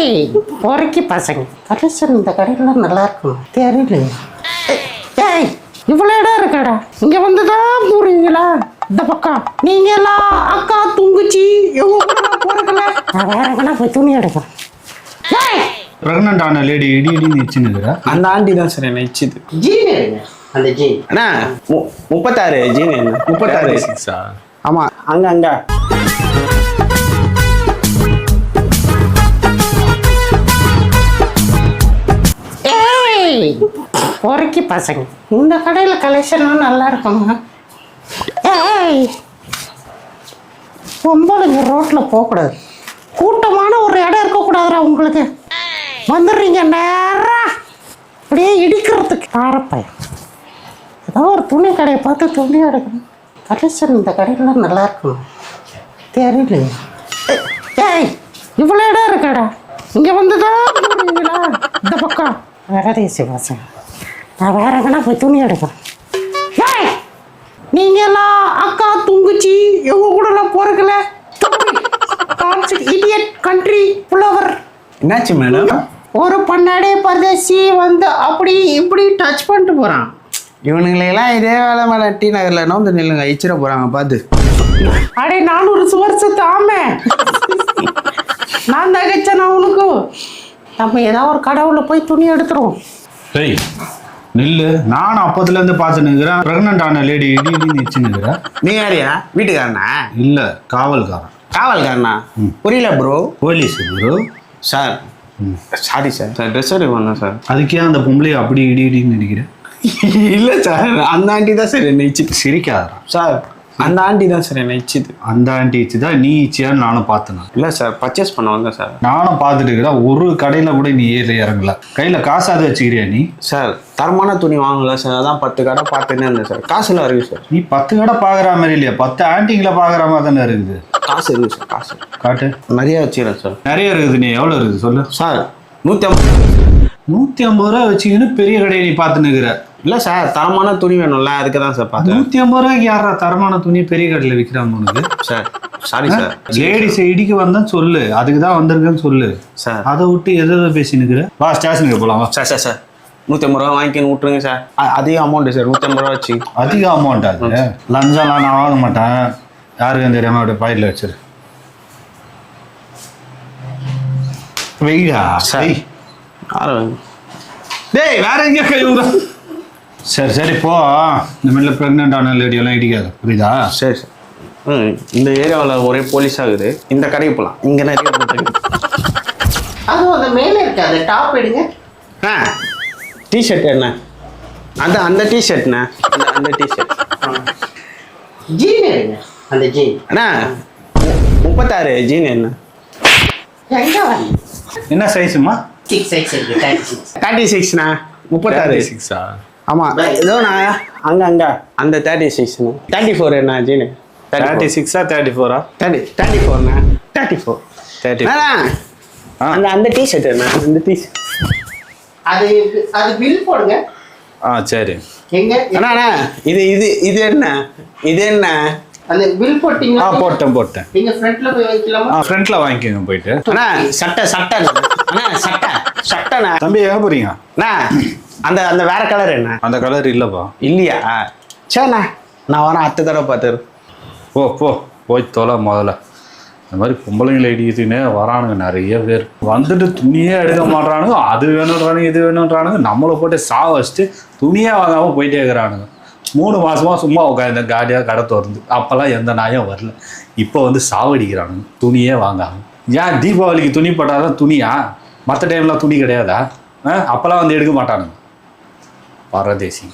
ஏய் பொறுக்கி பசங்க கலெக்ஷன் இந்த கடையிலாம் நல்லா இருக்கும் தெரியல. ஏய் இவ்வளோ இடம் இருக்காடா, இங்க வந்துதான் போறீங்களா? இந்த பக்கம் நீங்க எல்லாம் அக்கா துங்குச்சி போறீங்களா? நான் வேற எங்கன்னா போய் துணி எடுக்கிறேன். பிரெக்னன்ட் ஆன லேடி இடி இடின்னு இச்சுன்னு அந்த ஆண்டி தான் சார் என்ன இச்சுது. ஜீன் எடுங்க அந்த ஜீன். அண்ணா 36 ஜீன் என்ன 36. ஆமா அங்க அங்க. ஏய் பொறுக்கி பசங்க இந்த கடையில் கலெக்ஷன்லாம் நல்லா இருக்குங்க. ஏய் பொம்பளைங்க ரோட்டில் போகக்கூடாது, கூட்டமான ஒரு இடம் இருக்கக்கூடாதுடா. உங்களுக்கு வந்துடுறீங்க நேரா அப்படியே இடிக்கிறதுக்கு ஆரப்பாயம். ஏதோ ஒரு துணி கடையை பார்த்து துணி எடுக்கணும். கலெக்ஷன் இந்த கடையிலாம் நல்லா இருக்கும் தெரியல. ஏய் இவ்வளோ இடம் இருக்காடா, இங்கே வந்துதான் போறீங்களா? இந்த பக்கம் வேற தேசிய பசங்க நான் வேற எங்கன்னா போய் துணி எடுக்கிறேன். ஏய் நீங்க எல்லாம் அக்கா துங்குச்சி இவங்க கூடலாம் போறீங்களே, இடியட் கண்ட்ரி புலவர். என்னாச்சு மேடம்? ஒரு பன்னாடே பரதேசி வந்து அப்படி இப்படி டச் பண்ணிட்டு போறான். இவனுங்களெல்லாம் இதே வேலை மேலே டி நகரில் நோந்து நில்லுங்க, இச்சிட போகிறாங்க பார்த்து. அடே 400 வருஷத்து ஆமே நான் தகச்சேன் உனக்கு. நம்ம ஏதாவது ஒரு கடவுளை போய் துணி எடுத்துருவோம். சரி நில்லு, நானும் அப்போதுலேருந்து பார்த்து நிற்கிறேன். ப்ரெக்னென்ட் ஆன லேடி இடி இடின்னு இச்சுன்னு. நீ யாரியா? வீட்டுக்காரனா? இல்லை காவல்காரன். காவல்காரனா? புரியல bro. Police bro. Sir sorry sir. Sir dress எடுக்க வந்தேன் சார். அதுக்கே அந்த பொம்பளை அப்படி இடி இடின்னு நினைக்கிறேன். இல்லை சார் அந்த ஆண்டி தான் சார் என்ன இச்சிட்டு. சிரிக்காதா சார்? அந்த ஆண்டி தான் சார் என்ன இச்சுது. அந்த ஆண்டி இச்சு தான் நீ இச்சியான்னு நானும் பார்த்தேன். இல்லை சார் பர்ச்சேஸ் பண்ண வந்தேன் சார். நானும் பார்த்துட்டு இருக்கிறேன். ஒரு கடையில் கூட நீ ஏறி இறங்கல. கையில் காசாவது வச்சுக்கிறியா நீ? சார் தரமான துணி வாங்கல சார், அதான் 10 கடை பார்த்துன்னே இருந்தேன் சார். காசுலாம் இருக்குது சார். நீ 10 கடை பார்க்குற மாதிரி இல்லையா, 10 ஆண்டிங்களை பார்க்குற மாதிரி தானே இருக்குது. காசு இருக்குது சார். காசு காட்டு. நிறைய வச்சுக்கிறேன் சார். நிறைய இருக்குது. நீ எவ்வளோ இருக்குது சொல்லு. சார் 150 ரூபா வச்சுக்கின்னு பெரிய கடையை நீ பார்த்து நிற்கிற. இல்லை சார் தரமான துணி வேணும்ல, அதுக்கு தான் சார் பார்த்தேன். 150 ரூபாய்க்கு யாரா தரமான துணி பெரிய கடையில் விற்கிறாங்க உனக்கு? Sir sorry sir. லேடிஸ் இடிக்கு வந்தேன்னு சொல்லு, அதுக்கு தான் வந்திருக்கேன்னு சொல்லு சார். அதை விட்டு எதை பேசி நிற்கிற? வா ஸ்டேஷனுக்கு போகலாம். சார் சார் சார் 150 ரூபா வாங்கிக்கன்னு விட்டுருங்க சார். அதிக அமௌண்ட்டு சார், 150 ரூபா வச்சு. அதிக அமௌண்ட் அது. லஞ்சம்லாம் நான் வாங்க மாட்டேன், யாருக்கும் தெரியாமல் அப்படியே பாக்கெட்டில் வச்சிரு. வெயிடா சரி. டேய் வேற எங்கேயா கை விட. சரி சரி போ. இந்த மாதிரில ப்ரெக்னென்ட் ஆன லேடியெல்லாம் இடிக்காது, புரியுதா? சரி சார். இந்த ஏரியாவில் ஒரே போலீஸ் ஆகுது. இந்த கடைக்கு போகலாம், இங்கே நிறைய போட்டுருக்கு. அதுவும் அந்த மேலே இருக்கு அந்த டாப் எடுங்க. டிஷர்ட் என்ன? அந்த டிஷர்ட்ண்ணே. அந்த டிஷர்ட். ஜீன் எடுங்க அந்த ஜீன். அண்ணா 36 ஜீன் என்ன? எங்க வந்து என்ன சைஸுமா? 6X இருக்கு. 36ண்ணா. 36. ஆமாம் ஏதோ நான் அங்கே அந்த 36ண்ணா. 34 என்ன ஜீனு? 36ஆ 34ஆ? 34ண்ணா. 34 அந்த டிஷர்ட் என்ன? அந்த டிஷர்ட் அது பில் போடுங்க. சரி. எங்க அண்ணா இது என்ன அந்த பில் போட்டீங்களா? போட்டேன். நீங்க ஃப்ரண்ட்ல போய் வைக்கலாமா? ஃப்ரண்ட்ல வாங்கிக்கோங்க போயிட்டு. அண்ணா சட்டை அண்ணா சட்டைண்ணா. தம்பி எங்க போறீங்க? அண்ணா அந்த வேற கலர் என்ன? அந்த கலர் இல்லப்பா. இல்லையா? சரிண்ணா நான் வரேன். 10 தடவை பார்த்துரு. போய் தொலை முதல்ல. இந்த மாதிரி பொம்பளைங்களை இடிக்குதுன்னே வரானுங்க நிறைய பேர். வந்துட்டு துணியே எடுக்க மாட்டானுங்க, அது வேணுன்றானுங்க இது வேணுன்றானுங்க. நம்மளை போட்டு வச்சுட்டு துணியே வாங்காமல் போயிட்டே இருக்கிறானுங்க. 3 மாசமா சும்மா உட்காந்து காலியாக கடை திறந்து. அப்போல்லாம் எந்த நாயும் வரல. இப்போ வந்து சாவடிக்கிறானுங்க துணியே வாங்காமல். ஏன் தீபாவளிக்கு துணி போட்டாதான் துணியா? மற்ற டைம்லாம் துணி கிடையாதா? அப்போல்லாம் வந்து எடுக்க மாட்டானுங்க. பரதேசி.